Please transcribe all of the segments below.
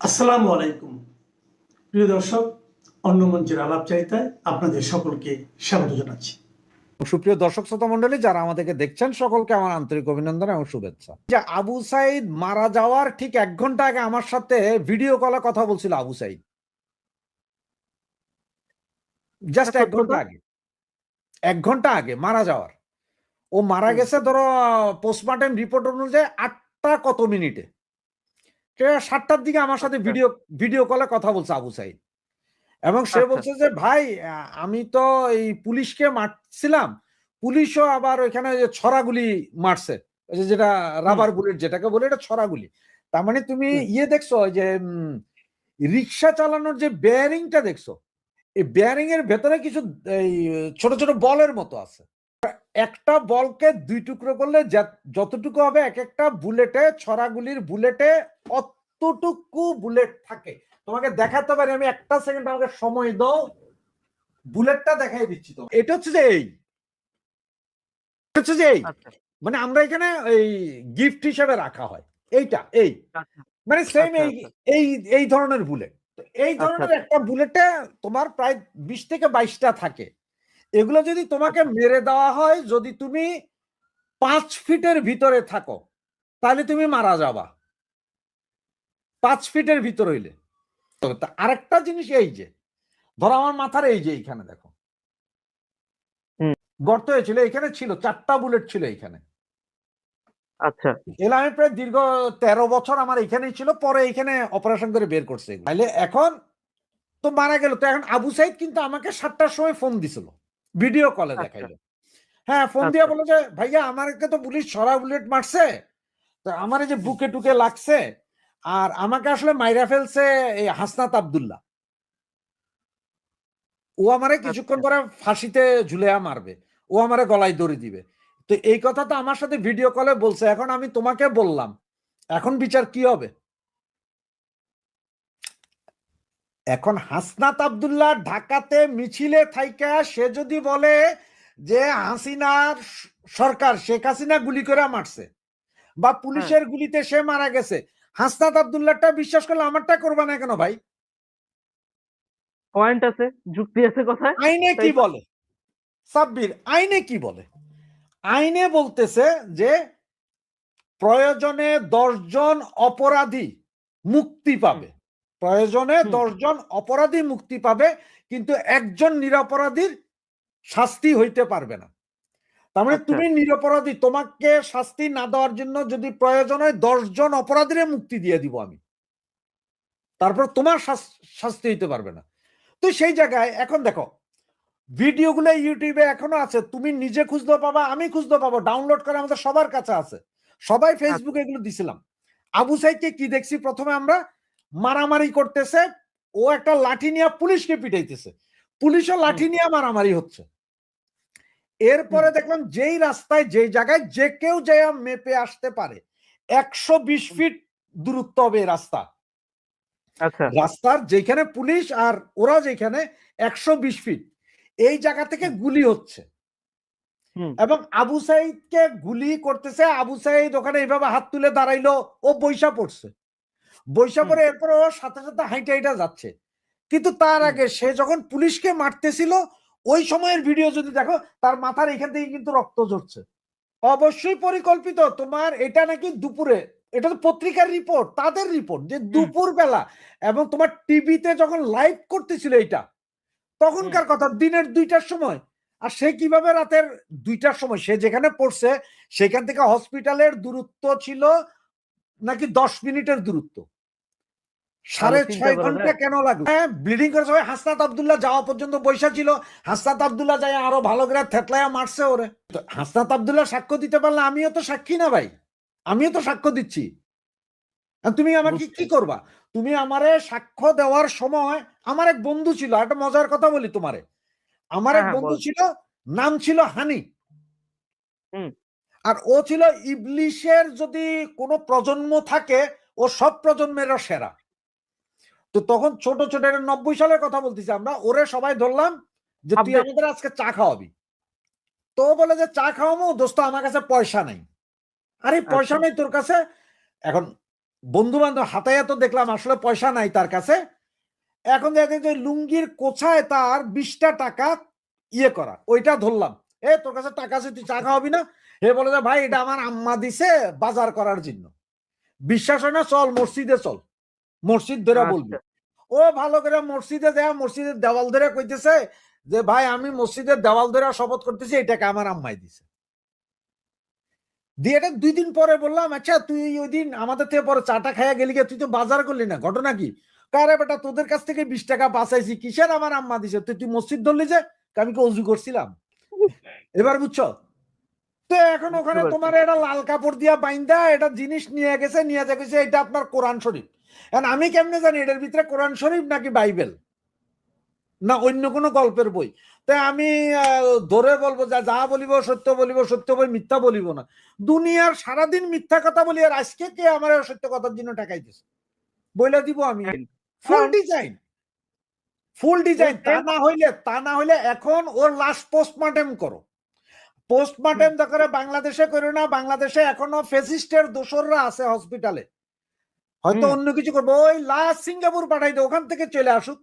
আসসালামু আলাইকুম প্রিয় দর্শক, অন্য মঞ্চের আলাপচারিতায় আপনাদের সকলকে স্বাগত জানাচ্ছি। সুপ্রিয় দর্শক শ্রোতা মন্ডলী, যারা আমাদেরকে দেখছেন সকলকে আমার আন্তরিক অভিনন্দন এবং শুভেচ্ছা। যে আবু সাইদ মারা যাওয়ার ঠিক 1 ঘন্টা আগে আমার সাথে ভিডিও কলে কথা বলছিল আবু সাইদ। জাস্ট 1 ঘন্টা আগে, 1 ঘন্টা আগে মারা যাওয়ার। ও মারা গেছে ধরো পোস্টমর্টেম রিপোর্ট অনুযায়ী 8টা কত মিনিটে, 7টার দিকে আমার সাথে ভিডিও কলে কথা বলছে আবু সাইদ। এবং সে বলছে যে ভাই, আমি তো এই পুলিশকে মারছিলাম, পুলিশও আবার ওইখানে যে ছড়াগুলি মারছে, যেটা রাবার বুলেট যেটাকে বলে, এটা ছড়াগুলি। তার মানে তুমি দেখছো যে রিক্সা চালানোর যে বেয়ারিংটা দেখছো, এই বেয়ারিং এর ভেতরে কিছু এই ছোট ছোট বলের মতো আছে। একটা বলকে 2 টুকরো করলে যতটুকু হবে, এক একটা বুলেটে, ছড়াগুলির বুলেটে অতটুকু বুলেট থাকে। তোমাকে দেখাতে পারি, আমি 1 সেকেন্ড আমাকে সময় দাও, বুলেটটা দেখাই দিচ্ছি। তো এটা হচ্ছে যে মানে আমরা এখানে এই গিফট হিসেবে রাখা হয় এইটা, মানে সেম এই ধরনের বুলেট। এই ধরনের একটা বুলেটে তোমার প্রায় 20 থেকে 22টা থাকে। এগুলো যদি তোমাকে মেরে দেওয়া হয়, যদি তুমি 5 ফিটের ভিতরে থাকো, তাহলে তুমি মারা যাবা। 5 ফিটের ভিতর হইলে। আরেকটা জিনিস, এই যে ধরো আমার মাথার এই যে এইখানে দেখো গর্ত হয়েছিল, এখানে ছিল 4টা বুলেট ছিল এইখানে। আচ্ছা, এলা আমি প্রায় দীর্ঘ 13 বছর আমার এখানেই ছিল, পরে এখানে অপারেশন করে বের করছে। তাহলে এখন তো মারা গেল। তো এখন আবু সাইদ কিন্তু আমাকে 7টার সময় ফোন দিছিল, ভিডিও কলে দেখাইলো। হ্যাঁ, ফোন দিয়ে বললো যে ভাইয়া, আমাকে তো পুলিশ ছড়া বুলেট মারছে, তো আমার এই যে বুকে টুকে লাগছে, আর আমাকে আসলে মাইরা ফেলছে এই হাসনাত আব্দুল্লাহ। ও আমারে কিছুক্ষণ পরে ফাঁসিতে ঝুলিয়া মারবে, ও আমারে গলায় দড়ি দিবে। তো এই কথা তো আমার সাথে ভিডিও কলে বলছে। এখন আমি তোমাকে বললাম, এখন বিচার কি হবে? এখন হাসনাত আব্দুল্লাহ ঢাকাতে মিছিলে থাইকা সে যদি বলে যে হাসিনার সরকার, শেখ হাসিনা গুলি করে মারছে বা পুলিশের গুলিতে সে মারা গেছে, হাসনাত আব্দুল্লাহটা বিশ্বাস করলে আমারটা করবা না কেন ভাই? পয়েন্ট আছে, যুক্তি আছে কথায়। আইনে কি বলে সাব্বির? আইনে কি বলে? আইনে বলতেছে যে প্রয়োজনে 10 জন অপরাধী মুক্তি পাবে, প্রয়োজনে 10 জন অপরাধী মুক্তি পাবে, কিন্তু একজন নিরপরাধীর শাস্তি হইতে পারবে না। তার মানে তুমি নিরপরাধী, তোমাকে শাস্তি না দেওয়ার জন্য যদি প্রয়োজন হয় 10 জন অপরাধীরে মুক্তি দিয়ে দিব আমি, তারপর তোমার শাস্তি হইতে পারবে না। তো সেই জায়গায় এখন দেখো, ভিডিওগুলো ইউটিউবে এখনো আছে, তুমি নিজে খুঁজলেও পাবা, আমি খুঁজলেও পাবো, ডাউনলোড করে আমাদের সবার কাছে আছে। সবাই ফেসবুকে এগুলো দিছিলাম। আবু সাইদকে কি দেখছি, প্রথমে আমরা মারামারি করতেছে, ও একটা লাঠি নিয়ে পুলিশকে পিটাইতেছে, পুলিশও লাঠি নিয়ে মারামারি হচ্ছে। এরপরে দেখলাম যেই রাস্তায়, যেই জায়গায় যে কেউ যায় মেপে আসতে পারে, 120 ফিট দূরত্ব হবে রাস্তা, রাস্তার যেখানে পুলিশ আর ওরা যেখানে 120 ফিট, এই জায়গা থেকে গুলি হচ্ছে এবং আবু সাইদকে গুলি করতেছে। আবু সাইদ ওখানে এইভাবে হাত তুলে দাঁড়াইলো, ও বৈশা পড়ছে, বৈশা পড়ে এরপর ও সাথে সাথে হাইটা হাইটা যাচ্ছে। কিন্তু তার আগে সে যখন পুলিশকে মারতেছিল, ওই সময়ের ভিডিও যদি দেখো, তার মাথার এখান থেকে কিন্তু রক্ত ঝরছে। অবশ্যই পরিকল্পিত। তোমার এটা নাকি দুপুরে, এটা তো পত্রিকার রিপোর্ট, তাদের রিপোর্ট যে দুপুর বেলা, এবং তোমার টিভিতে যখন লাইভ করতেছিল এটা, তখনকার কথা দিনের 2টার সময়। আর সে কিভাবে রাতের 2টার সময়, সে যেখানে পড়ছে সেখান থেকে হসপিটালের দূরত্ব ছিল নাকি 10 মিনিটের দূরত্ব, 6.5 ঘন্টা কেন লাগলো? হ্যাঁ, ব্লিডিং করে সবাই। হাসনাত আব্দুল্লাহ যাওয়া পর্যন্ত বৈশা ছিল, হাসনাত আব্দুল্লাহ যায় আরো ভালো করে থেতলায়া মারছে ওরে। হাসনাত আব্দুল্লাহ সাক্ষ্য দিতে পারলে, আমিও তো সাক্ষী না ভাই, আমিও তো সাক্ষ্য দিচ্ছি। তুমি আমাকে কি করবা? তুমি আমারে সাক্ষ্য দেওয়ার সময়, আমার এক বন্ধু ছিল, একটা মজার কথা বলি তোমারে, আমার এক বন্ধু ছিল, নাম ছিল হানি, আর ও ছিল ইবলিশের যদি কোনো প্রজন্ম থাকে, ও সব প্রজন্মের সেরা। তো তখন ছোট ছোট 90 সালের কথা বলতেছি আমরা, ওরে সবাই ধরলাম যে তুই আমাদের আজকে চা খাওয়াবি। তো বলে যে চা খাওয়াবো দোস্ত, আমার কাছে পয়সা নাই। আরে পয়সা নেই তোর কাছে? এখন বন্ধু বান্ধব হাতায়া তো দেখলাম আসলে পয়সা নাই তার কাছে, এখন দেখেন যে লুঙ্গির কোছায় তার 20টা টাকা ইয়ে করা, ওইটা ধরলাম। তোর কাছে টাকা আছে, তুই চা খাওয়াবি না? বলে যে ভাই এটা আমার আম্মা দিছে বাজার করার জন্য। বিশ্বাস হয় না, চল মসজিদে চল, মসজিদ ধরে বলবি। আচ্ছা। ও ভালো করে মসজিদে দেয়া, মসজিদের দেওয়াল ধরে কইতেছে যে ভাই আমি মসজিদের দেওয়াল ধরে শপথ করতেছি এটাকে আমার আম্মাই দিছে। দিয়ে এটা 2 দিন পরে বললাম, আচ্ছা তুই ওই দিন আমাদের থেকে পরে চাটা খাইয়া গেলি, তুই তো বাজার করলি না, ঘটনা কি? কারে বেটা তোদের কাছ থেকে 20 টাকা বাঁচাইছি, কিসের আমার আম্মা দিছে? তুই মসজিদ ধরলি যে? আমি কি অজু করছিলাম? এবার বুঝছো তো? এখন ওখানে তোমার এটা লাল কাপড় দিয়া বাইন্দা এটা জিনিস নিয়ে গেছে, নিয়ে গেছে এটা আপনার কোরআন শরীফ। এখন আমি কেমনে জানি এটার ভিতরে কোরআন শরীফ নাকি বাইবেল না অন্য কোনো গল্পের বই? তাই আমি ধরে বলবো যা বলিব সত্য বলিব, সত্য বই মিথ্যা বলিব না। দুনিয়ার সারাদিন মিথ্যা কথা বলি, আর আজকে কে আমার সত্য কথার জন্য টাকাইতেছে বইলা দিব আমি। ফুল ডিজাইন, ফুল ডিজাইন। তা না হইলে এখন ওর লাশ পোস্টমর্টেম করো। পোস্টমর্টেম করে বাংলাদেশে করো না, বাংলাদেশে এখনো ফেসিস্টের দোসররা আছে হসপিটালে, হয়তো অন্য কিছু করবো, ওই লাশ সিঙ্গাপুর পাঠাই দে, ওখান থেকে চলে আসুক,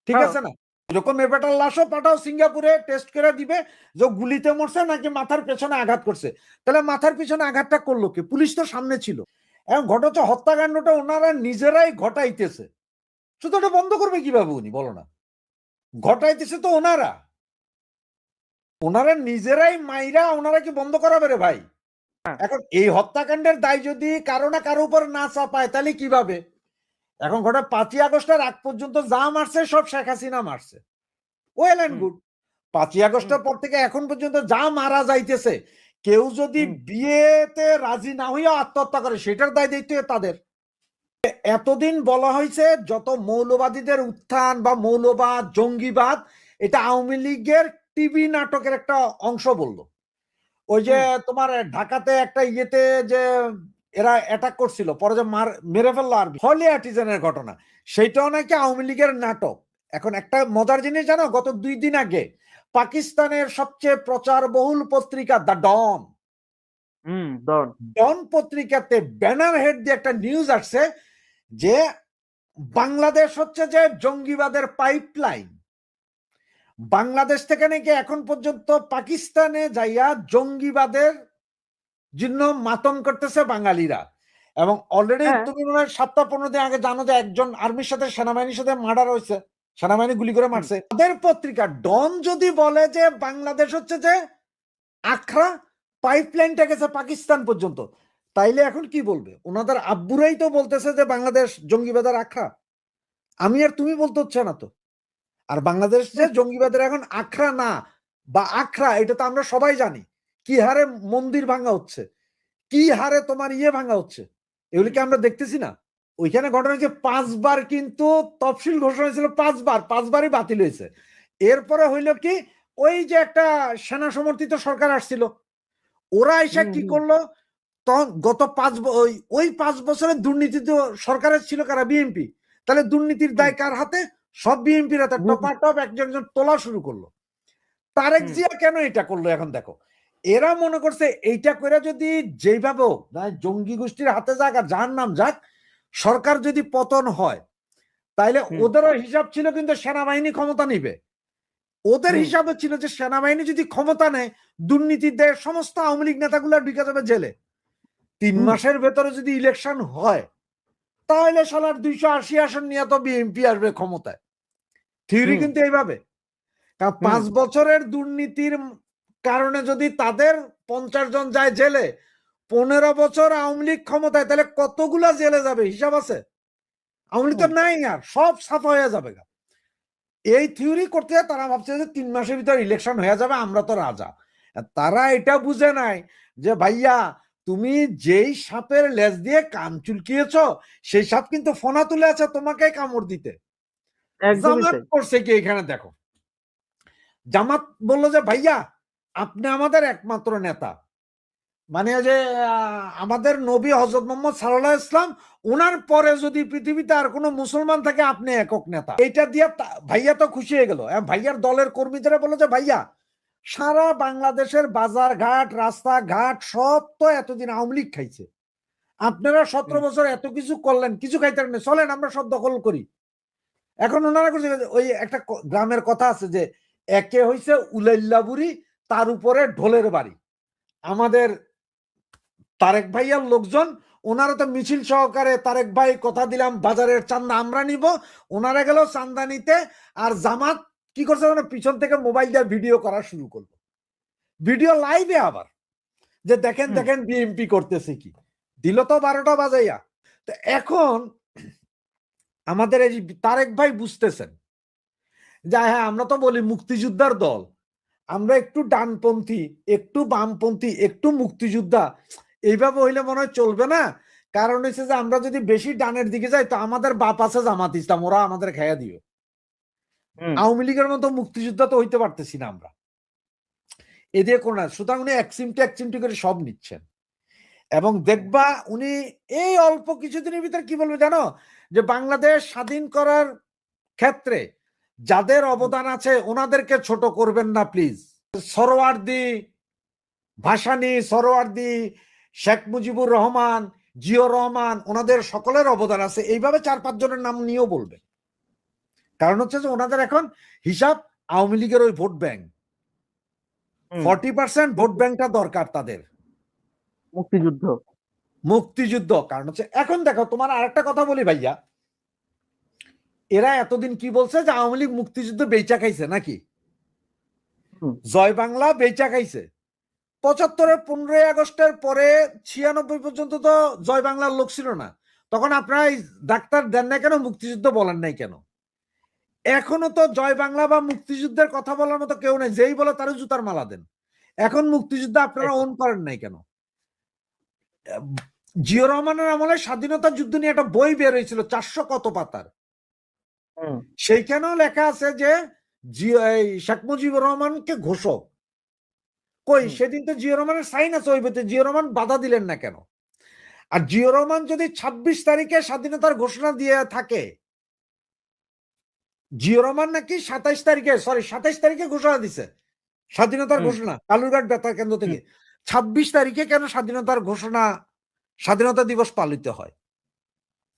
ঠিক আছে না? এরকম এবারটার লাশও পাঠাও সিঙ্গাপুরে, টেস্ট করে দিবে যে গুলিতে মরছে নাকি মাথার পেছনে আঘাত করছে। তাহলে মাথার পিছনে আঘাতটা করলো কি? পুলিশ তো সামনে ছিল। এখন ঘটছ হত্যাকাণ্ডটা ওনারা নিজেরাই ঘটাইতেছে, শুধু ওটা বন্ধ করবে কিভাবে উনি বলো না? ঘটাইতেছে তো ওনারা, ওনারা নিজেরাই মাইরা, ওনারা কি বন্ধ করাবে রে ভাই? এখন এই হত্যাকাণ্ডের দায় যদি কারো না কারো উপর না চাপায় তাহলে কিভাবে? এখন ঘটা 5ই আগস্টের আগ পর্যন্ত যা মারছে সব শেখ হাসিনা মারছে, ওয়েল এন্ড গুড। 5ই আগস্টের পর থেকে এখন পর্যন্ত যা মারা যাইতেছে, কেউ যদি বিয়েতে রাজি না হইয়া আত্মহত্যা করে সেটার দায় দিতে তাদের। এতদিন বলা হয়েছে যত মৌলবাদীদের উত্থান বা মৌলবাদ জঙ্গিবাদ, এটা আওয়ামী লীগের টিভি নাটকের একটা অংশ বললো। ওই যে তোমার ঢাকাতে একটা ইয়েতে যে এরা অ্যাটাক করছিল, পরে যে মেরে ফেললো আর্মি, হলি আর্টিজানের ঘটনা, সেইটাও নাকি আওয়ামী লীগের নাটক। এখন একটা মজার জিনিস জানো, গত 2 দিন আগে পাকিস্তানের সবচেয়ে প্রচার বহুল পত্রিকা দ্য ডন, ডন পত্রিকাতে ব্যানার হেড দিয়ে একটা নিউজ আসছে যে বাংলাদেশ হচ্ছে যে জঙ্গিবাদের পাইপলাইন। বাংলাদেশ থেকে নাকি এখন পর্যন্ত পাকিস্তানে যাইয়া জঙ্গিবাদের জন্য মাতম করতেছে বাঙালিরা। এবং অলরেডি তুমি মনে হয় 7-15 দিন আগে জানো যে একজন আর্মির সাথে সেনাবাহিনীর সাথে মার্ডার হয়েছে, সেনাবাহিনী গুলি করে মারছে। তাদের পত্রিকা ডন যদি বলে যে বাংলাদেশ হচ্ছে যে আখড়া, পাইপলাইনটা গেছে পাকিস্তান পর্যন্ত, তাইলে এখন কি বলবে? ওনাদের আব্বুরাই তো বলতেছে যে বাংলাদেশ জঙ্গিবাদের আখড়া, আমি আর তুমি বলতে হচ্ছে না তো। আর বাংলাদেশ যে জঙ্গিবাদের এখন আখড়া না বা আখড়া, এটা তো আমরা সবাই জানি। কি হারে মন্দির ভাঙা হচ্ছে, কি হারে তোমার ইয়ে ভাঙা হচ্ছে, এগুলি কি আমরা দেখতেছি না? ওইখানে ঘটনা হয়েছে 5 বার, কিন্তু তফসিল ঘোষণা হয়েছিল 5 বার, 5 বারই বাতিল হয়েছে। এরপরে হইল কি, ওই যে একটা সেনা সমর্থিত সরকার আসছিল, ওরা এসে কি করলো, তখন গত 5 বছরের দুর্নীতি তো সরকারের ছিল কারা? বিএনপি। তাহলে দুর্নীতির দায় কার হাতে? সব বিএনপির হাতে। টপাটপ একজন তোলা শুরু করলো। তারেক জিয়া কেন এটা করলো? এখন দেখো, এরা মনে করছে এইটা করে যদি যেভাবে জঙ্গি গোষ্ঠীর হাতে যাক আর যার নাম যাক, সরকার যদি পতন হয়, তাইলে ওদেরও হিসাব ছিল কিন্তু সেনাবাহিনী ক্ষমতা নিবে। ওদের হিসাবে ছিল যে সেনাবাহিনী যদি ক্ষমতা নেয়, দুর্নীতির দায়ে সমস্ত আওয়ামী লীগ নেতাগুলো ঢুকে যাবে জেলে। 3 মাসের ভেতরে যদি ইলেকশন হয়, তাহলে সালার 280 আসন নিয়ে তো বিএনপি আসবে ক্ষমতায়। থিওরি কিন্তু এইভাবে। কারণ 5 বছরের দুর্নীতির কারণে যদি তাদের 50 জন যায় জেলে, 15 বছর আওয়ামী লীগ ক্ষমতায়, তাহলে কতগুলা জেলে যাবে হিসাব আছে? আওয়ামী লীগ তো নাই, আর সব সাফা হয়ে যাবে। এই থিওরি করতে তারা ভাবছে যে 3 মাসের ভিতর ইলেকশন হয়ে যাবে, আমরা তো রাজা। তারা এটা বুঝে নাই যে ভাইয়া তুমি যেই সাপের লেজ দিয়ে কান চুলকিয়েছ, সেই সাপ কিন্তু ফোনা তুলে আছে তোমাকে কামড় দিতে। জামাত করছে কি এখানে দেখো, জামাত বললো যে ভাইয়া আপনি আমাদের একমাত্র নেতা, মানে যে আমাদের নবী হযরত মুহাম্মদ সাল্লাল্লাহু আলাইহি ওয়াসাল্লাম, ওনার পরে যদি পৃথিবীতে আর কোনো মুসলমান থাকে আপনি একক নেতা। এটা দিয়ে ভাইয়া তো খুশি হয়ে গেল। ভাইয়ার দলের কর্মীদের বললো যে ভাইয়া সারা বাংলাদেশের বাজার ঘাট রাস্তাঘাট সব তো এতদিন আওয়ামী লীগ খাইছে, আপনারা 17 বছর এত কিছু করলেন, কিছু খাইতে পারেন না, চলেন আমরা সব দখল করি। এখন ওনারা করছে ওই একটা গ্রামের কথা আছে যে একে হইছে উলাইল্লা বুড়ি, তার উপরে ঢোলের বাড়ি। আমাদের তারেক ভাইয়ার লোকজন, ওনারা তো মিছিল সহকারে তারেক ভাই কথা দিলাম বাজারের চান্দা আমরা নিব, ওনারা গেল চান্দা নিতে, আর জামাত কি করছে মানে পিছন থেকে মোবাইল দিয়ে ভিডিও করা শুরু করলো, ভিডিও লাইভে আবার, যে দেখেন দেখেন বিএমপি করতেছে কি, দিল তো 12টা বাজাইয়া। তো এখন আমাদের এই তারেক ভাই বুঝতেছেন যে হ্যাঁ আমরা তো বলি মুক্তিযোদ্ধার দল, আমরা একটু ডানপন্থী, একটু বামপন্থী, একটু মুক্তিযোদ্ধা, এইভাবে হইলে মনে হয় চলবে না। কারণ হচ্ছে যে আমরা যদি বেশি ডানের দিকে যাই তো আমাদের বাপ আছে জামাত ইসলাম, ওরা আমাদের খেয়া দিও। আওয়ামী লীগের মতো মুক্তিযোদ্ধা তো হইতে পারতেছি না আমরা, এদিকে কোন না। সুতরাং উনি এক চিমটি করে সব নিচ্ছেন, এবং দেখবা উনি এই অল্প কিছুদিনের ভিতরে কি বলবে জানো, যে বাংলাদেশ স্বাধীন করার ক্ষেত্রে যাদের অবদান আছে ওনাদেরকে ছোট করবেন না প্লিজ। সরোয়ার্দী, ভাসানী, সরোয়ার্দী, শেখ মুজিবুর রহমান, জিয়র রহমান, ওনাদের সকলের অবদান আছে, এইভাবে 4-5 জনের নাম নিয়েও বলবে। কারণ হচ্ছে যে ওনাদের এখন হিসাব আওয়ামী লীগের ওই ভোট ব্যাংক, 40% ভোট ব্যাংকটা দরকার তাদের, মুক্তিযুদ্ধ। কারণ হচ্ছে এখন দেখো তোমার আরেকটা কথা বলি ভাইয়া, এরা এতদিন কি বলছে যে আওয়ামী লীগ মুক্তিযুদ্ধ বেচা খাইছে নাকি, জয় বাংলা বেচা খাইছে। 75-এর 15ই আগস্টের পরে 96 পর্যন্ত তো জয় বাংলার লোক ছিল না, তখন আপনারা ডাক্তার দেন না কেন, মুক্তিযুদ্ধ বলেন নাই কেন? এখনো তো জয় বাংলা বা মুক্তিযুদ্ধের কথা বলার মতো কেউ নেই, যেই বলে তারও জুতার মালা দেন। এখন মুক্তিযুদ্ধ আপনারা ওন করেন নাই কেন? জিয়র রহমানের আমলে স্বাধীনতা যুদ্ধ নিয়ে একটা বই বের হয়েছিল 400 কত পাতার, সেইখানেও লেখা আছে যে শেখ মুজিবুর রহমানকে ঘোষক। কই সেদিন তো জিয়র রহমানের সাইন আছে ওই বইতে, জিয়র রহমান বাধা দিলেন না কেন? আর জিয়র রহমান যদি 26 তারিখে স্বাধীনতার ঘোষণা দিয়ে থাকে, জিয়র রহমান নাকি 27 তারিখে ঘোষণা দিছে স্বাধীনতার ঘোষণা, কালুরঘাট বেতার কেন্দ্র থেকে। 26 তারিখে কেন স্বাধীনতার ঘোষণা, স্বাধীনতা দিবস পালিত হয়?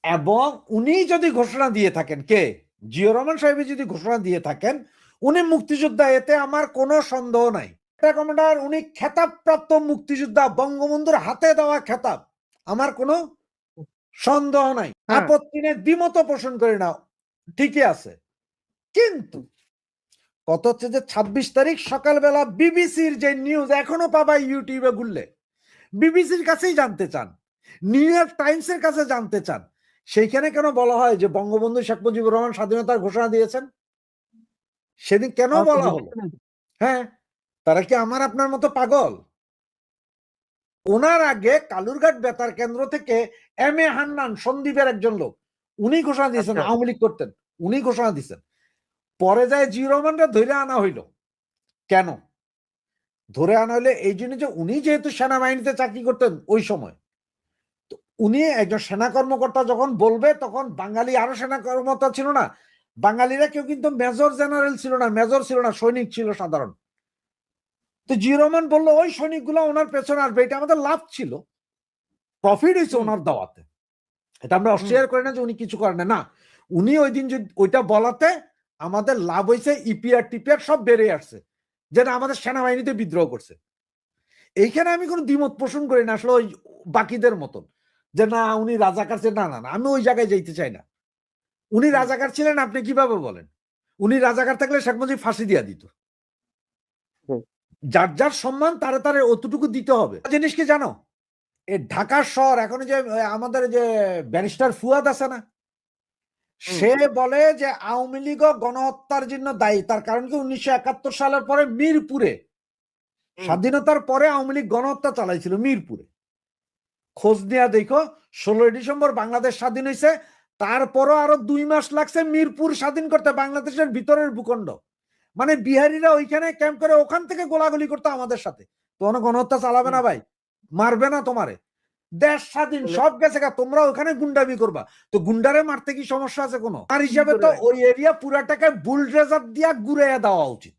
এবং উনি যদি ঘোষণা দিয়ে থাকেন, কে, জিয়র রহমান সাহেব যদি ঘোষণা দিয়ে থাকেন উনি মুক্তিযোদ্ধা, এতে আমার কোনো সন্দেহ নাই। কমান্ডার উনি খেতাবপ্রাপ্ত মুক্তিযোদ্ধা, বঙ্গবন্ধুর হাতে দেওয়া খেতাব, আমার কোনো সন্দেহ নাই, আপত্তি নেই, দ্বিমত পোষণ করি না, ঠিকই আছে। কিন্তু কত হচ্ছে যে 26 তারিখ সকালবেলা বিবিসির যে নিউজ এখনো পাবা ইউটিউবে ঘুরলে, বিবিসির কাছেই জানতে চান, নিউ ইয়র্ক টাইমসের কাছে জানতে চান, সেইখানে কেন বলা হয় যে বঙ্গবন্ধু শেখ মুজিবুর রহমান স্বাধীনতার ঘোষণা দিয়েছেন? সেদিন কেন বলা হলো? হ্যাঁ, তারা কি আমার আপনার মতো পাগল? ওনার আগে কালুরঘাট বেতার কেন্দ্র থেকে এম.এ. হান্নান, সন্দীপের একজন লোক, উনি ঘোষণা দিয়েছেন, আওয়ামী লীগ করতেন, উনি ঘোষণা দিয়েছেন। পরে যায় জিয়র রহমানরা ধরে আনা হইল। কেন ধরে আনা হইলে? এই জন্য যে উনি যেহেতু সেনাবাহিনীতে চাকরি করতেন ওই সময়, তো উনি একজন সেনা কর্মকর্তা যখন বলবে, তখন বাঙালি আরো সেনা কর্মকর্তা ছিল না, বাঙালিরা কেউ কিন্তু মেজর জেনারেল ছিল না, মেজর ছিল না, সৈনিক ছিল সাধারণ। তো জিয়র রহমান বললো ওই সৈনিকগুলো ওনার পেছনে আসবে, এটা আমাদের লাভ ছিল, প্রফিট হয়েছে ওনার দাওয়াতে, এটা আমরা অস্বীকার করি না যে উনি কিছু করেন না, উনি ওই দিন ওইটা বলাতে আমাদের লাভ হয়েছে, ইপিআর টিপিআর সব বেড়ে আসছে, যেটা আমাদের সেনাবাহিনীতে বিদ্রোহ করছে। এইখানে আমি কোনো দ্বিমত পোষণ করি না আসলে ওই বাকিদের মতন, যে না উনি রাজাকার ছিলেন, না না না, আমি ওই জায়গায় যাইতে চাই না। উনি রাজাকার ছিলেন আপনি কিভাবে বলেন? উনি রাজাকার থাকলে শেখ মুজিব ফাঁসি দিয়া দিত। যার যার সম্মান তারে তারে অতটুকু দিতে হবে। জিনিস কি জানো, এই ঢাকার শহর এখন যে আমাদের যে ব্যারিস্টার ফুয়াদ আছে না, সে বলে যে আওয়ামী লীগ গণহত্যার জন্য দায়ী। তার কারণ কি 1971 সালের পরে মিরপুরে, স্বাধীনতার পরে আওয়ামী লীগ গণহত্যা চালাইছিল মিরপুরে। খোঁজ নিয়ে দেখো 16 ডিসেম্বর বাংলাদেশ স্বাধীন হয়েছে, তারপরও আরো 2 মাস লাগছে মিরপুর স্বাধীন করতে, বাংলাদেশের ভিতরের ভূখণ্ড। মানে বিহারিরা ওইখানে ক্যাম্প করে ওখান থেকে গোলাগুলি করতো আমাদের সাথে। তখন গণহত্যা চালাবে না ভাই, মারবে না তোমারে, দেশ স্বাধীন সব গেছে, তোমরা ওখানে গুন্ডামি করবা, তো গুন্ডারে মারতে কি সমস্যা আছে কোনো? আর হিসাবে তো ওই এরিয়া পুরাটাকে বুলডোজার দিয়া ঘুরাইয়া দেওয়া উচিত।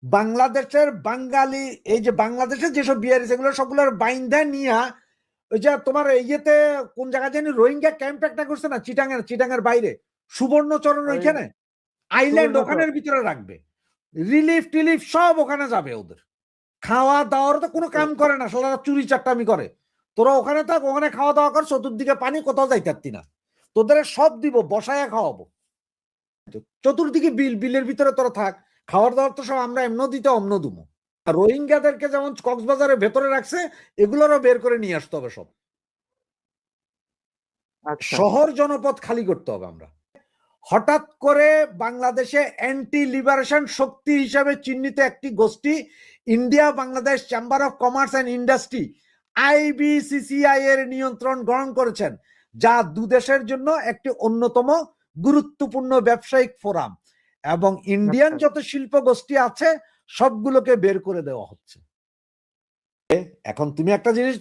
বাংলাদেশের বাঙালি, এই যে বাংলাদেশের যেসব বিহারি সেগুলো সবগুলোর বাইন্ধা নিয়া ওই যে তোমার ইয়েতে কোন জায়গায় জানি রোহিঙ্গা ক্যাম্প একটা করছে না, চিটাঙের বাইরে সুবর্ণচরণ, ওইখানে আইল্যান্ড, ওখানের ভিতরে রাখবে, রিলিফ টিলিফ সব ওখানে যাবে। ওদের খাওয়া দাওয়ার তো কোনো কাম করে না, সারা চুরি চাট্টামি করে। তোরা ওখানে থাক, ওখানে খাওয়া দাওয়া কর, চতুর্দিকে পানি, কোথাও যাইতে পারতি না। তোদের সব দিব, বসায় খাওয়াবো, চতুর্দিকে বিলের ভিতরে তোরা থাক, খাওয়ার দাওয়ার তো সব আমরা এমন দিতে অমন দুমো। রোহিঙ্গাদেরকে যেমন কক্সবাজারের ভেতরে রাখছে, এগুলোরও বের করে নিয়ে আসতে হবে সব। শহর জনপদ খালি করতে হবে। আমরা হঠাৎ করে বাংলাদেশে অ্যান্টি লিবারেশন শক্তি হিসাবে চিহ্নিত একটি গোষ্ঠী India Bangladesh chamber of commerce and industry IBCCI এর নিয়ন্ত্রণ গ্রহণ করেছেন, যা দুদেশের জন্য একটি অন্যতম গুরুত্বপূর্ণ ব্যবসায়িক ফোরাম, এবং ইন্ডিয়ান যত শিল্প গোষ্ঠী আছে সবগুলোকে বের করে দেওয়া হচ্ছে। এখন তুমি একটা জিনিস,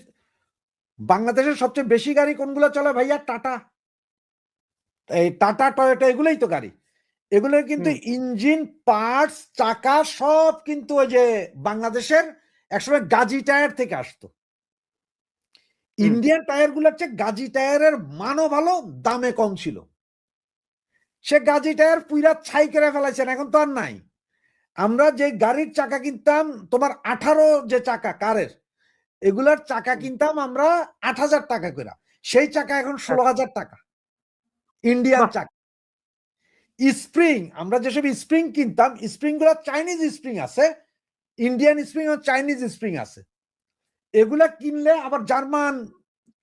বাংলাদেশের সবচেয়ে বেশি গাড়ি কোনগুলো চলে ভাইয়া? টাটা, এই টাটা টয়োটা, এগুলোই তো গাড়ি। এগুলোর কিন্তু ইঞ্জিন পার্টস, চাকা সব কিন্তু ওই যে বাংলাদেশের একসময় গাজী টায়ার থেকে আসতো। ইন্ডিয়ান টায়ার গুলোর চেয়ে গাজী টায়ারের মানও ভালো, দামে কম ছিল। সে গাজী টায়ার পুইরা ছাই করে ফেলাইছেন, এখন তো আর নাই। আমরা যে গাড়ির চাকা কিনতাম, তোমার 18 যে চাকা কারের, এগুলার চাকা কিনতাম আমরা 8,000 টাকা করে, সেই চাকা এখন 16,000 টাকা ইন্ডিয়ান চাকা। স্প্রিং, আমরা যেসব স্প্রিং কিনতাম, স্প্রিং গুলো চাইনিজ স্প্রিং আছে, ইন্ডিয়ান স্প্রিং ও চাইনিজ স্প্রিং আছে। এগুলা কিনলে আবার জার্মান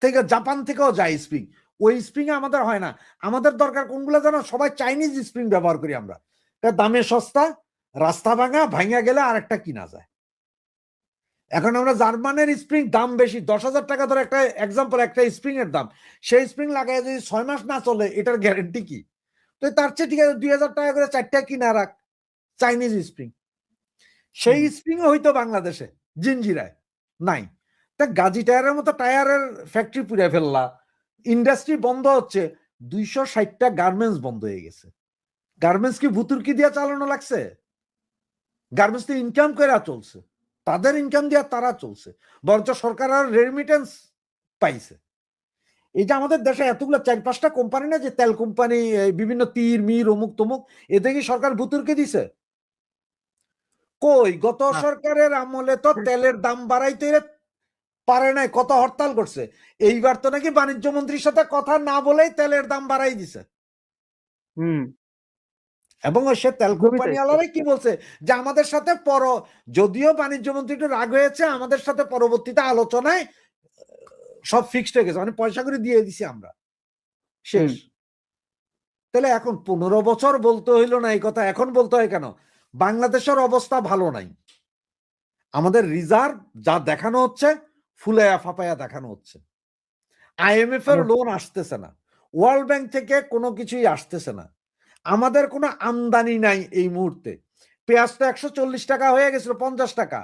থেকে, জাপান থেকেও যায় স্প্রিং। ওই স্প্রিং আমাদের হয় না। আমাদের দরকার কোনগুলো জানো? সবাই চাইনিজ স্প্রিং ব্যবহার করি আমরা, দামে সস্তা, রাস্তা ভাঙা গেলে আরেকটা কিনা যায়। এখন আমরা জার্মানের স্প্রিং দাম বেশি, 10,000 টাকা ধরে একটা এক্সাম্পল, একটা স্প্রিং এর দাম। সেই স্প্রিং লাগাই যদি 6 মাস না চলে, এটার গ্যারেন্টি কি? তো তার চেয়ে ঠিক আছে 2,000 টাকা করে 4টা কিনা রাখ চাইনিজ স্প্রিং। সেই স্প্রিং হইতো বাংলাদেশে জিঞ্জিরায় নাই। তা গাজী টায়ারের মতো টায়ারের ফ্যাক্টরি পুড়ে ফেললা, ইন্ডাস্ট্রি বন্ধ হচ্ছে, 260টা গার্মেন্টস বন্ধ হয়ে গেছে। গার্মেন্টস কি ভুতুরকি দিয়ে চালানো লাগছে? গার্মেন্টস তো ইনকাম করে চলছে, তাদের ইনকাম দিয়ে তারা চলছে, বরঞ্চ সরকার আর রেমিটেন্স পাইছে। এই যে আমাদের দেশে এতগুলো 4-5টা কোম্পানি না, যে তেল কোম্পানি, বিভিন্ন তীর মির অমুক তমুক, এতে কি সরকার ভুতুরকে দিছে? কই, গত সরকারের আমলে তো তেলের দাম বাড়াইতে পারে নাই, কত হরতাল করছে। এইবার তো নাকি বাণিজ্য মন্ত্রীর সাথে কথা না বলেই তেলের দাম বাড়াই দিছে। এবং সে তেল কোম্পানি আলারাই কি বলছে যে আমাদের সাথে যদিও বাণিজ্য মন্ত্রী একটু রাগ হয়েছে, আমাদের সাথে পরবর্তীতে আলোচনায় সব ফিক্সড হয়ে গেছে, মানে পয়সা করে দিয়ে দিছি আমরা, শেষ। তাহলে এখন 15 বছর বলতে হইলো না এই কথা, এখন বলতে হয় কেন? বাংলাদেশের অবস্থা ভালো নাই। আমাদের রিজার্ভ যা দেখানো হচ্ছে, ফুলায়া ফাপায়া দেখানো হচ্ছে। IMF এর লোন আসতেছে না, ওয়ার্ল্ড ব্যাংক থেকে কোনো কিছুই আসতেছে না, আমাদের কোনো আমদানি নাই এই মুহূর্তে। পেঁয়াজ তো 140 টাকা হয়ে গেছিল, 50 টাকা।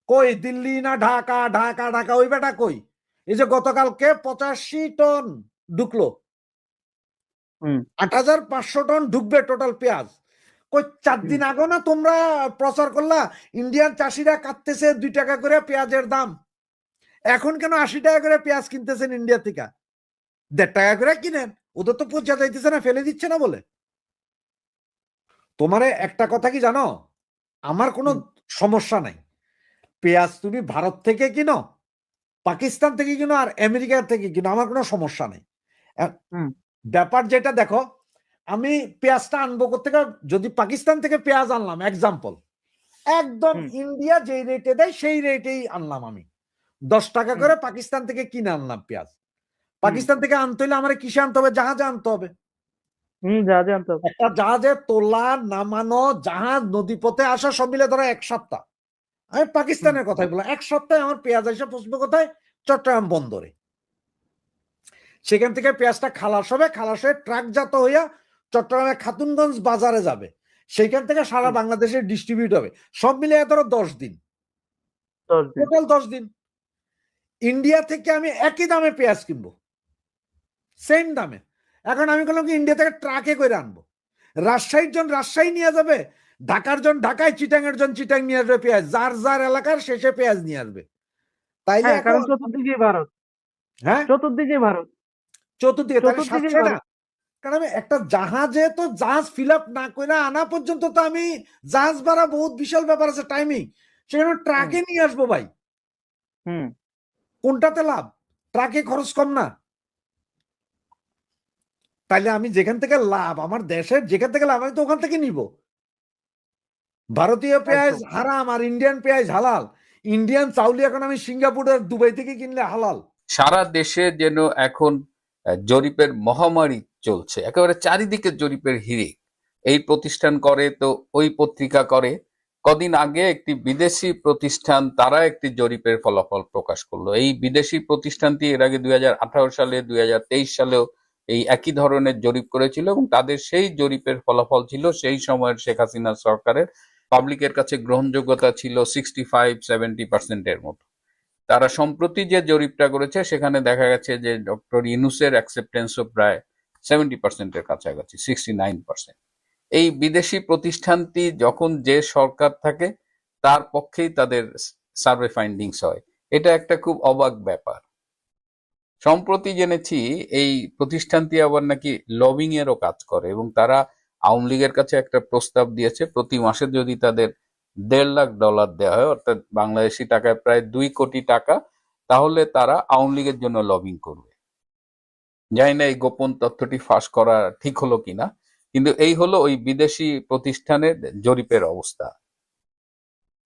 কই দিল্লি না ঢাকা, ঢাকা ঢাকা, ওই বেটা কই? এই যে গতকালকে 85 টন ঢুকলো, 8,500 টন ঢুকবে টোটাল পেঁয়াজ। কই 4 দিন আগে না তোমরা প্রচার করলা ইন্ডিয়ান চাষিরা কাটতেছে 2 টাকা করে পেঁয়াজের দাম, এখন কেন 80 টাকা করে পেঁয়াজ কিনতেছেন ইন্ডিয়া থেকে? 1.5 টাকা করে কিনেন, ওদের তো পচা যাইতেছে না, ফেলে দিচ্ছে না বলে। তোমারে একটা কথা কি জানো, আমার কোনো সমস্যা নাই, পেঁয়াজ তুমি ভারত থেকে কিনো, পাকিস্তান থেকে কিনো, আর আমেরিকা থেকে কিনো, আমার কোনো সমস্যা নেই। ব্যাপার যেটা দেখো, আমি পেঁয়াজটা আনবো কোথেকে? যদি পাকিস্তান থেকে পেঁয়াজ আনলাম এক্সাম্পল, একদম ইন্ডিয়া যেই রেটে দেয় সেই রেটেই আনলাম, আমি 10 টাকা করে পাকিস্তান থেকে কিনে আনলাম পেঁয়াজ। পাকিস্তান থেকে আনতে হলে আমার কিসে আনতে হবে? জাহাজে আনতে হবে। একটা জাহাজে তোলা নামানো, জাহাজ নদীপথে আসা, সব মিলে ধরো 1 সপ্তাহ। আমি পাকিস্তানের কথাই বললাম, 1 সপ্তাহে আমার পেঁয়াজ এসে পৌঁছবে কোথায়? চট্টগ্রাম বন্দরে। সেখান থেকে পেঁয়াজটা খালাস হবে, খালাস হয়ে ট্রাকজাত হইয়া চট্টগ্রামের খাতুনগঞ্জ বাজারে যাবে, সেইখান থেকে সারা বাংলাদেশে ডিস্ট্রিবিউট হবে। সব মিলে ধরো 10 দিন, টোটাল 10 দিন। ইন্ডিয়া থেকে আমি একই দামে পেঁয়াজ কিনবো, সেম দামে। এখন আমি বললাম কি, ইন্ডিয়া থেকে ট্রাকে করে আনবো, রাজশাহীর জন রাজশাহী নিয়ে যাবে, ঢাকার জন ঢাকায়, চিটাঙের জন চিটাং নিয়ে আসবে পেঁয়াজ, যার যার এলাকার শেষে পেঁয়াজ নিয়ে আসবে। তাইলে কারণ চতুর্দিকে ভারত, হ্যাঁ, চতুর্দিকে ভারত। চতুর্দিকে তাহলে চতুর্দিকে সাতশো না। ভারত। কারণ আমি একটা জাহাজে তো জাহাজ ফিল আপ না করে আনা পর্যন্ত তো আমি জাহাজ ভাড়া বহুত বিশাল ব্যাপার আছে, টাইমিং। সেখানে ট্রাকে নিয়ে আসবো ভাই, হুম। কোনটাতে লাভ? ট্রাকে খরচ কম না? তাইলে আমি যেখান থেকে লাভ, আমার দেশের যেখান থেকে লাভ, আমি তো ওখান থেকে নিব। ভারতীয় পেঁয়াজ একদম। হারাম আর ইন্ডিয়ান পেঁয়াজ হালাল। ইন্ডিয়ান চাউলি এখন আমি সিঙ্গাপুর আর দুবাই থেকে কিনলে হালাল। সারা দেশে যেন এখন জরিপের মহামারী চলছে, একেবারে চারিদিকে জরিপের হিড়িক। এই প্রতিষ্ঠান করে তো ওই পত্রিকা করে। কদিন আগে একটি বিদেশি প্রতিষ্ঠান তারা একটি জরিপের ফলাফল প্রকাশ করলো। এই বিদেশি প্রতিষ্ঠানটি এর আগে 2018 সালে 2023 সালেও এই একই ধরনের জরিপ করেছিল এবং তাদের সেই জরিপের ফলাফল ছিল সেই সময়ের শেখ হাসিনা সরকারের পাবলিকের কাছে গ্রহণযোগ্যতা ছিল 65-70% মতো। তারা সম্প্রতি যে জরিপটা করেছে সেখানে দেখা গেছে যে ডক্টর ইউনূসের অ্যাকসেপ্টেন্সও প্রায় 70%-এর কাছাকাছি, 69%। এই বিদেশি প্রতিষ্ঠানটি যখন যে সরকার থাকে তার পক্ষেই তাদের সার্ভে ফাইন্ডিংস হয়। এটা একটা খুব অবাক ব্যাপার। সম্প্রতি জেনেছি এই প্রতিষ্ঠানটি আবার নাকি লবিং এরও কাজ করে এবং তারা আওয়ামী লীগের কাছে একটা প্রস্তাব দিয়েছে, প্রতি মাসে যদি তাদের $1.5 লাখ দেওয়া হয়, অর্থাৎ বাংলাদেশি টাকায় প্রায় 2 কোটি টাকা, তাহলে তারা আওয়ামী লীগের জন্য লবিং করবে। জানি না এই গোপন তথ্যটি ফাঁস করা ঠিক হলো কিনা, কিন্তু এই হলো ওই বিদেশি প্রতিষ্ঠানের জরিপের অবস্থা।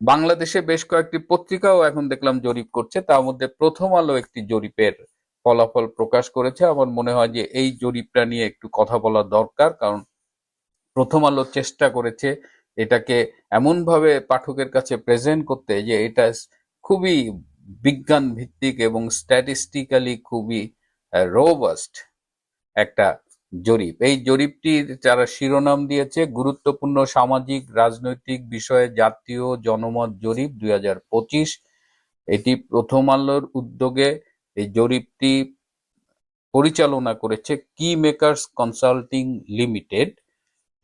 বাংলাদেশে বেশ কয়েকটি পত্রিকাও এখন দেখলাম জরিপ করছে, তার মধ্যে প্রথম আলো একটি জরিপের ফলাফল প্রকাশ করেছে। আমার মনে হয় যে এই জরিপটা নিয়ে একটু কথা বলা দরকার, কারণ প্রথম আলো চেষ্টা করেছে এটাকে এমনভাবে পাঠকের কাছে প্রেজেন্ট করতে যে এটা খুবই বিজ্ঞান ভিত্তিক এবং স্ট্যাটিস্টিক্যালি খুবই রোবাস্ট একটা জরিপ। এই জরিপটির যারা শিরোনাম দিয়েছে গুরুত্বপূর্ণ সামাজিক রাজনৈতিক বিষয়ে জাতীয় জনমত জরিপ 2025। এটি প্রথম আলোর উদ্যোগে এই জরিপটি পরিচালনা করেছে কি মেকার্স কনসাল্টিং লিমিটেড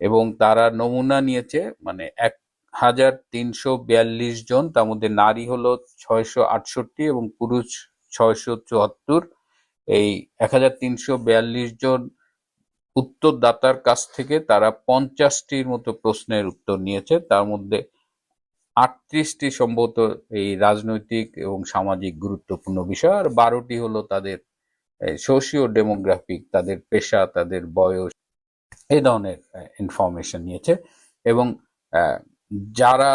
এবং তারা নমুনা নিয়েছে মানে 1342 জন, তার মধ্যে নারী হলো 668 এবং পুরুষ 674। এই 1342 জন উত্তরদাতার কাছ থেকে তারা 50টির মতো প্রশ্নের উত্তর নিয়েছে, তার মধ্যে 38টি সম্ভবত এই রাজনৈতিক এবং সামাজিক গুরুত্বপূর্ণ বিষয়, আর 12টি হলো তাদের সোশিও ডেমোগ্রাফিক, তাদের পেশা, তাদের বয়স, এই ধরনের ইনফরমেশন নিয়েছে। এবং যারা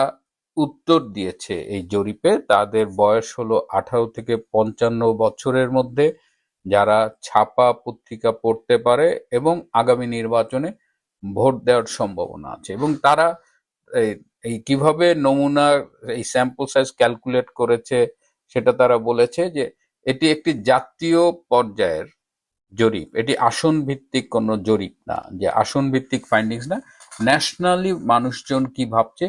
উত্তর দিয়েছে এই জরিপে তাদের বয়স হলো 18 থেকে 55 বছরের মধ্যে, যারা ছাপা পত্রিকা পড়তে পারে এবং আগামী নির্বাচনে ভোট দেওয়ার সম্ভাবনা আছে। এবং তারা এই কিভাবে নমুনার এই স্যাম্পল সাইজ ক্যালকুলেট করেছে সেটা তারা বলেছে যে এটি একটি জাতীয় পর্যায়ের জরিপ, এটি আসন ভিত্তিক কোনো জরিপ না, যে আসন ভিত্তিক ফাইন্ডিংস না, ন্যাশনালি মানুষজন কি ভাবছে,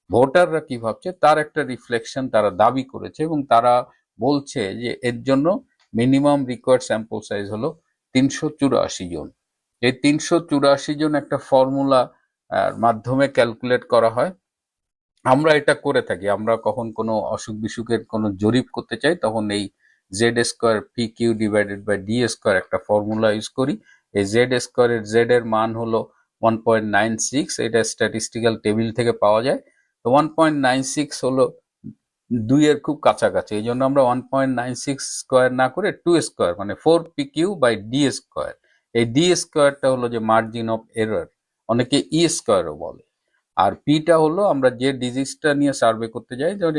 ভোটাররা কি ভাবছে তার একটা রিফ্লেকশন তারা দাবি করেছে। এবং তারা বলছে যে এর জন্য মিনিমাম রিকোয়ার্ড স্যাম্পল সাইজ হলো 384 জন। এই 384 জন একটা ফর্মুলা মাধ্যমে ক্যালকুলেট করা হয়। আমরা এটা করে থাকি, আমরা কখন কোনো অসুখ বিসুখের কোনো জরিপ করতে চাই তখন এই Z² PQ divided by D² একটা ফর্মুলা ইউজ করি। এই Z² এর Z এর মান হলো 1.96, এটা স্ট্যাটিস্টিক্যাল টেবিল থেকে পাওয়া যায়। তো 1.96 হলো 2 এর খুব কাছাকাছি, এই জন্য আমরা 1.96 স্কোয়ার না করে 2² মানে 4PQ বাই D²। এই D²টা হলো যে মার্জিন অফ এরর, অনেকে E² বলে। আর পিটা হলো আমরা যে ডিজিজটা নিয়ে সার্ভে করতে যাই, যেমন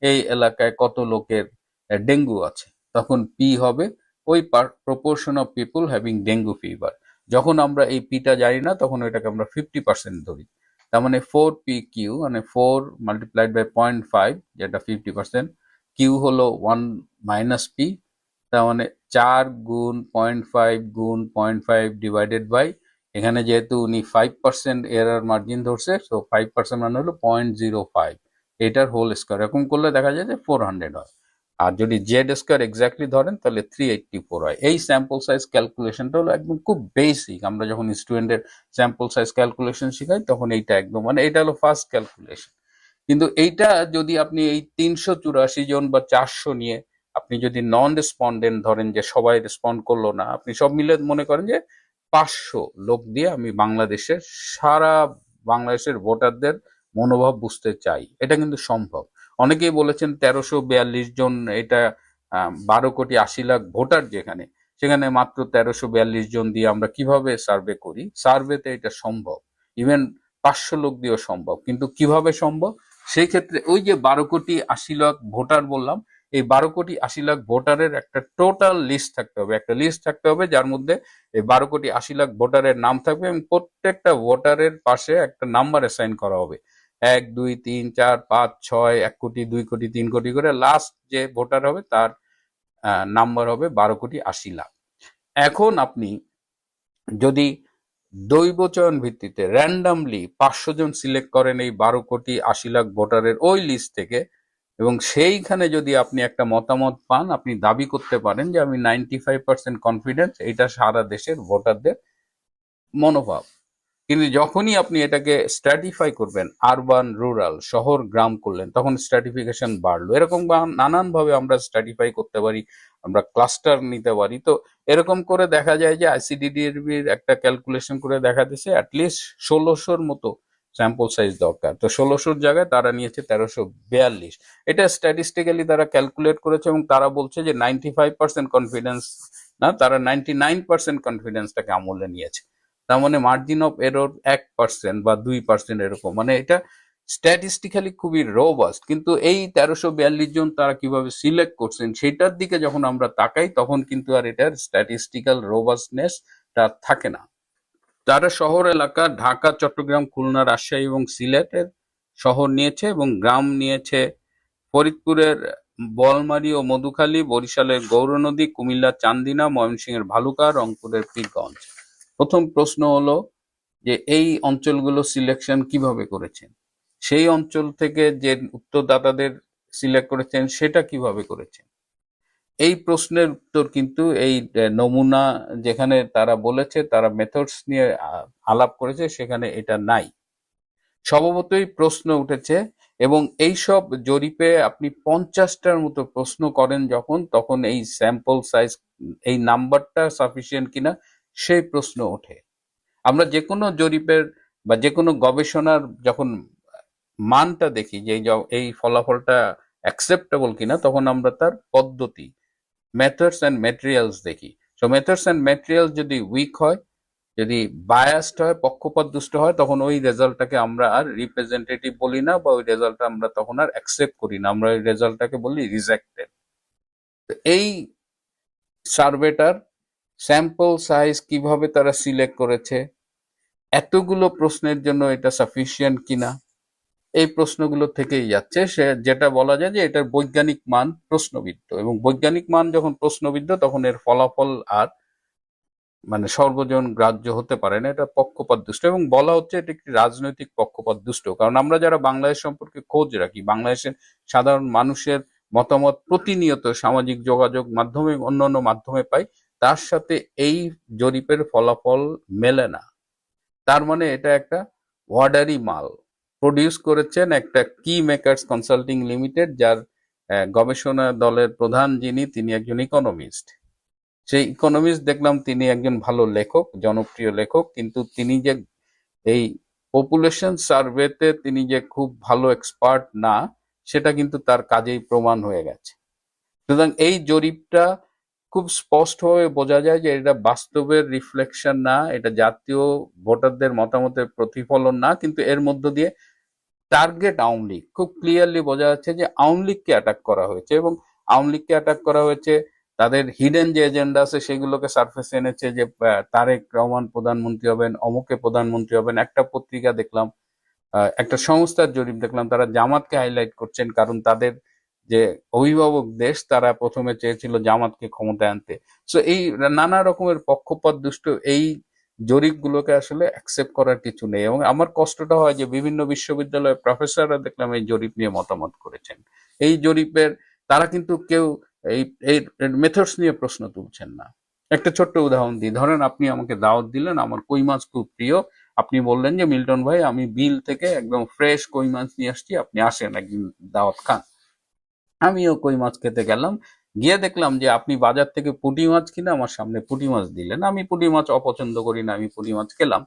এই এলাকায় কত লোকের ডেঙ্গু আছে, তখন পি হবে ওই proportion of people having dengue fever. যখন আমরা এই পিটা জানি না তখন এটাকে আমরা 50% ধরি, তার মানে 4PQ মানে 4 মাল্টিপ্লাইড বাই 0.5 যেটা 50%, কিউ হলো 1 মাইনাস পি, তার মানে 4 গুণ 0.5 গুণ 0.5 ডিভাইডেড বাই, এখানে যেহেতু উনি 5% এরার মার্জিন ধরছে, সো 5% মানে হলো 0.05, এটার হোল স্কোয়ার। এরকম করলে দেখা যায় যে 400 হয়। আর যদি Z² এক্স্যাক্টলি ধরেন তাহলে 384 হয়। এই স্যাম্পল সাইজ ক্যালকুলেশনটা হলো একদম খুব বেসিক, আমরা যখন স্টুডেন্টের স্যাম্পল সাইজ ক্যালকুলেশন শেখাই তখন এইটা একদম মানে এটা হলো ফার্স্ট ক্যালকুলেশন। কিন্তু এইটা যদি আপনি এই 384 জন বা 400 নিয়ে আপনি যদি নন রেসপন্ডেন্ট ধরেন যে সবাই রেসপন্ড করলো না, আপনি সব মিলে মনে করেন যে 500 লোক দিয়ে আমি সারা বাংলাদেশের ভোটারদের মনোভাব বুঝতে চাই, এটা কিন্তু সম্ভব। অনেকেই বলেছেন 1342 জন, এটা 12,80,00,000 ভোটার যেখানে, সেখানে মাত্র 1342 জন দিয়ে আমরা কিভাবে সার্ভে করি? সার্ভেতে এটা সম্ভব, ইভেন 500 লোক দিয়েও সম্ভব। কিন্তু কিভাবে সম্ভব? সেই ক্ষেত্রে ওই যে 12,80,00,000 ভোটার বললাম, এই 12,80,00,000 ভোটারের একটা টোটাল লিস্ট থাকতে হবে, একটা লিস্ট থাকতে হবে যার মধ্যে এই 12,80,00,000 ভোটারের নাম থাকবে এবং প্রত্যেকটা ভোটারের পাশে একটা নাম্বার অ্যাসাইন করা হবে, 1 2 3 4 5 6, 1 কোটি 2 কোটি 3 কোটি করে লাস্ট যে ভোটার হবে তার নাম্বার হবে 12,80,00,000। এখন আপনি যদি দৈব চয়ন ভিত্তিতে র্যান্ডামলি 500 জন সিলেক্ট করেন এই 12,80,00,000 ভোটারের ওই লিস্ট থেকে, এবং সেইখানে যদি আপনি একটা মতামত পান, আপনি দাবি করতে পারেন যে আমি 95% কনফিডেন্স এটা সারা দেশের ভোটারদের মনোভাব। কিন্তু যখনই আপনি এটাকে স্ট্র্যাটিফাই করবেন, আরবান রুরাল, শহর গ্রাম করলেন, তখন স্ট্র্যাটিফিকেশন বাড়লো। এরকম নানান ভাবে আমরা স্ট্র্যাটিফাই করতে পারি, আমরা ক্লাস্টার নিতে পারি। তো এরকম করে দেখা যায় যে আইসিডিডিআরবির একটা ক্যালকুলেশন করে দেখা দিচ্ছে অ্যাটলিস্ট 1600-র মতো স্যাম্পল সাইজ দরকার। তো 1600-র জায়গায় তারা নিয়েছে 1342। এটা স্ট্যাটিস্টিক্যালি তারা ক্যালকুলেট করেছে এবং তারা বলছে যে 95% কনফিডেন্স না, তারা 99% কনফিডেন্সটাকে আমলে নিয়েছে। তার মানে মার্জিন অফ এরর 1% বা 2% এরকম, মানে এটা স্ট্যাটিস্টিক্যালি খুবই রোবাস্ট। কিন্তু এই 1342 জন তারা কিভাবে সিলেক্ট করছেন সেটার দিকে যখন আমরা তাকাই, তখন কিন্তু আর এটার স্ট্যাটিস্টিক্যাল রোবাস্টনেস টা থাকে না। তারা শহর এলাকা ঢাকা, চট্টগ্রাম, খুলনা, রাজশাহী এবং সিলেটের শহর নিয়েছে এবং গ্রাম নিয়েছে ফরিদপুরের বলমারী ও মধুখালী, বরিশালের গৌরনদী, কুমিল্লার চান্দিনা, ময়মনসিংহের ভালুকা, রংপুরের পীরগঞ্জ। প্রথম প্রশ্ন হলো যে এই অঞ্চলগুলো সিলেকশন কিভাবে করেছেন? সেই অঞ্চল থেকে যে উত্তরদাতাদের সিলেক্ট করেছেন সেটা কিভাবে করেছেন? এই প্রশ্নের উত্তর কিন্তু এই নমুনা যেখানে তারা বলেছে তারা মেথডস নিয়ে আলাপ করেছে সেখানে এটা নাই। স্বভাবতই প্রশ্ন উঠেছে এবং এইসব জরিপে আপনি 50টার মতো প্রশ্ন করেন যখন, তখন এই স্যাম্পল সাইজ, এই নাম্বারটা সাফিসিয়েন্ট কিনা সেই প্রশ্ন ওঠে। আমরা যে কোনো জরিপের বা যে কোনো গবেষণার যখন মানটা দেখি যে এই ফলাফলটা অ্যাকসেপ্টেবল কিনা, তখন আমরা তার পদ্ধতি, মেথডস অ্যান্ড ম্যাটেরিয়ালস দেখি। সো মেথডস অ্যান্ড ম্যাটেরিয়ালস যদি উইক হয়, যদি বায়াসড হয়, পক্ষপাতদুষ্ট হয়, তখন ওই রেজাল্টটাকে আমরা আর রিপ্রেজেন্টেটিভ বলি না, বা ওই রেজাল্টটা আমরা তখন আর অ্যাকসেপ্ট করি না, আমরা ওই রেজাল্টটাকে বলি রিজেক্টেড। এই সার্ভেটার স্যাম্পল সাইজ কিভাবে তারা সিলেক্ট করেছে, এতগুলো প্রশ্নের জন্য এটা সাফিসিয়েন্ট কিনা, এই প্রশ্নগুলো থেকেই যাচ্ছে। সে যেটা বলা যায় যে এটার বৈজ্ঞানিক মান প্রশ্নবিদ্ধ, এবং বৈজ্ঞানিক মান যখন প্রশ্নবিদ্ধ তখন এর ফলাফল আর মানে সর্বজন গ্রাহ্য হতে পারে না, এটা পক্ষপাত দুষ্ট। এবং বলা হচ্ছে এটা একটি রাজনৈতিক পক্ষপাত দুষ্ট, কারণ আমরা যারা বাংলাদেশ সম্পর্কে খোঁজ রাখি, বাংলাদেশের সাধারণ মানুষের মতামত প্রতিনিয়ত সামাজিক যোগাযোগ মাধ্যমে অন্যান্য মাধ্যমে পাই, তার সাথে এই জরিপের ফলাফল মেলে না। তার মানে এটা একটা ওয়ার্ডারি মাল প্রডিউস করেছেন একটা কি মেকার্স কনসাল্টিং লিমিটেড, যার গবেষণা দলের প্রধান যিনি, তিনি একজন ইকোনমিস্ট। সেই ইকোনমিস্ট দেখলাম তিনি একজন ভালো লেখক, জনপ্রিয় লেখক, কিন্তু তিনি যে এই পপুলেশন সার্ভেতে তিনি যে খুব ভালো এক্সপার্ট না, সেটা কিন্তু তার কাজেই প্রমাণ হয়ে গেছে। সুতরাং এই জরিপটা খুব স্পষ্টভাবে বোঝা যায় যে এটা বাস্তবের রিফ্লেকশন না, এটা জাতীয় ভোটারদের মতামতের প্রতিফলন না, কিন্তু এর মধ্য দিয়ে টার্গেট আওয়ামী লীগ খুব ক্লিয়ারলি বোঝা যাচ্ছে যে আওয়ামী লীগকে অ্যাটাক করা হয়েছে, এবং আওয়ামী লীগকে অ্যাটাক করা হয়েছে, তাদের হিডেন যে এজেন্ডা আছে সেগুলোকে সারফেসে এনেছে, যে তারেক রহমান প্রধানমন্ত্রী হবেন, অমুকে প্রধানমন্ত্রী হবেন। একটা পত্রিকা দেখলাম, একটা সংস্থার জরিপ দেখলাম, তারা জামাতকে হাইলাইট করছেন, কারণ তাদের যে অভিভাবক দেশ, তারা প্রথমে চেয়েছিল জামাতকে ক্ষমতায় আনতে। সো এই নানা রকমের পক্ষপাত দুষ্ট এই জরিপগুলোকে আসলে অ্যাকসেপ্ট করার কিছু নেই। এবং আমার কষ্টটা হয় যে বিভিন্ন বিশ্ববিদ্যালয়ের প্রফেসররা দেখলাম এই জরিপ নিয়ে মতামত করেছেন। এই জরিপের তারা কিন্তু কেউ এই এই মেথডস নিয়ে প্রশ্ন তুলছেন না। একটা ছোট্ট উদাহরণ দিই, ধরেন আপনি আমাকে দাওয়াত দিলেন, আমার কই মাছ খুব প্রিয়, আপনি বললেন যে মিল্টন ভাই আমি বিল থেকে একদম ফ্রেশ কই মাছ নিয়ে আসছি, আপনি আসেন একদিন দাওয়াত খান। আমিও কই মাছ খেতে গেলাম, গিয়ে দেখলাম যে আপনি বাজার থেকে পুঁটি মাছ কিনে আমার সামনে পুঁটি মাছ দিলেন, আমি পুঁটি মাছ অপছন্দ করি না, আমি পুঁটি মাছ খেলাম।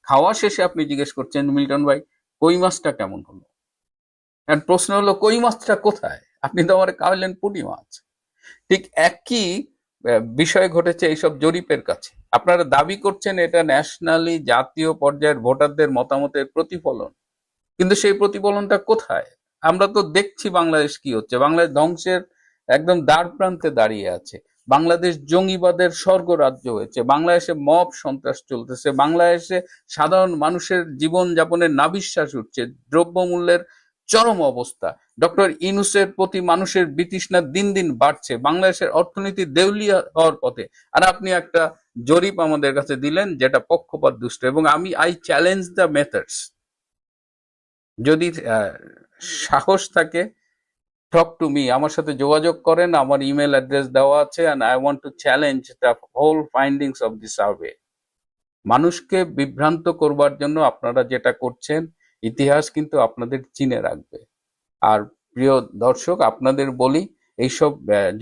খাওয়া শেষে আপনি জিজ্ঞেস করছেন, মিল্টন ভাই কই মাছটা কেমন হলো? আর প্রশ্ন হলো কই মাছটা কোথায়? আপনি তো আমার খাওয়ালেন পুঁটি মাছ। ঠিক একই বিষয় ঘটেছে এইসব জরিপের কাছে। আপনারা দাবি করছেন এটা ন্যাশনালি জাতীয় পর্যায়ের ভোটারদের মতামতের প্রতিফলন, কিন্তু সেই প্রতিফলনটা কোথায়? আমরা তো দেখছি বাংলাদেশ কি হচ্ছে। বাংলাদেশ ধ্বংসের একদম দ্বার প্রান্তে দাঁড়িয়ে আছে। বাংলাদেশ জঙ্গিবাদের স্বর্গরাজ্য হয়েছে। বাংলাদেশে মব সন্ত্রাস চলতেছে। বাংলাদেশে সাধারণ মানুষের জীবন যাপনের নাভিশ্বাস উঠছে। দ্রব্যমূল্যের চরম অবস্থা। ডক্টর ইউনূসের প্রতি মানুষের বিতৃষ্ণা দিন দিন বাড়ছে। বাংলাদেশের অর্থনীতি দেউলিয়া হওয়ার পথে। আর আপনি একটা জরিপ আমাদের কাছে দিলেন যেটা পক্ষপাত দুষ্ট, এবং আই চ্যালেঞ্জ দ্য মেথডস। যদি সাহস থাকে, টক টু মি, আমার সাথে যোগাযোগ করেন, আমার ইমেল অ্যাড্রেস দেওয়া আছে, and I want to challenge the whole findings of the survey. মানুষকে বিভ্রান্ত করবার জন্য আপনারা যেটা করছেন, ইতিহাস কিন্তু আপনাদের চিনে রাখবে। আর প্রিয় দর্শক, আপনাদের বলি, এইসব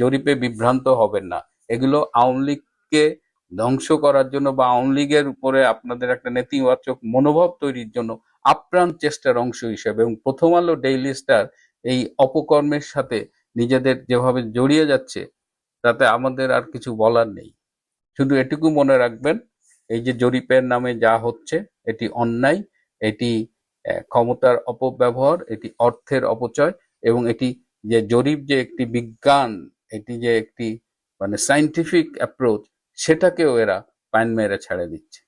জরিপে বিভ্রান্ত হবেন না। এগুলো আওয়ামী লীগকে ধ্বংস করার জন্য বা আওয়ামী লীগের উপরে আপনাদের একটা নেতিবাচক মনোভাব তৈরির জন্য আপ্রাণ চেষ্টার অংশ হিসেবে। এবং প্রথম আলো, ডেইলি স্টার এই অপকর্মের সাথে নিজেদের যেভাবে জড়িয়ে যাচ্ছে, তাতে আমাদের আর কিছু বলার নেই। শুধু এটুকু মনে রাখবেন, এই যে জরিপের নামে যা হচ্ছে এটি অন্যায়, এটি ক্ষমতার অপব্যবহার, এটি অর্থের অপচয়, এবং এটি যে জরিপ যে একটি বিজ্ঞান, এটি যে একটি মানে সায়েন্টিফিক অ্যাপ্রোচ, সেটাকেও এরা পাইন মেরে ছেড়ে দিচ্ছে।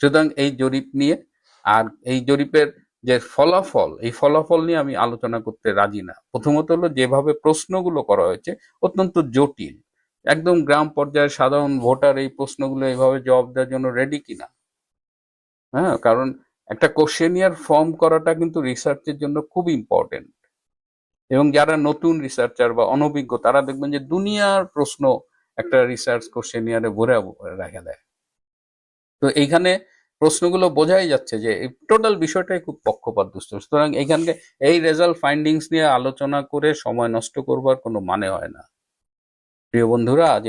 সুতরাং এই জরিপ নিয়ে, আর এই জরিপের যে ফলাফল, এই ফলাফল নিয়ে আমি আলোচনা করতে রাজি না। প্রথমত হলো যেভাবে প্রশ্নগুলো করা হয়েছে অত্যন্ত জটিল। একদম গ্রাম পর্যায়ের সাধারণ ভোটার এই প্রশ্নগুলো এইভাবে জবাব দেওয়ার জন্য রেডি কিনা। হ্যাঁ, কারণ একটা কোশ্চেনিয়ার ফর্ম করাটা কিন্তু রিসার্চের জন্য খুব ইম্পর্টেন্ট। এবং যারা নতুন রিসার্চার বা অনভিজ্ঞ, তারা দেখবেন যে দুনিয়ার প্রশ্ন একটা রিসার্চ কোশ্চেনিয়ারে ভরে রেখে দেয়। তো এইখানে প্রশ্নগুলো বোঝাই যাচ্ছে যে টোটাল বিষয়টাই খুব পক্ষপাত দুষ্ট। সুতরাং এইখানকে এই রেজাল্ট ফাইন্ডিংস নিয়ে আলোচনা করে সময় নষ্ট করবার কোনো মানে হয় না। প্রিয় বন্ধুরা, আজ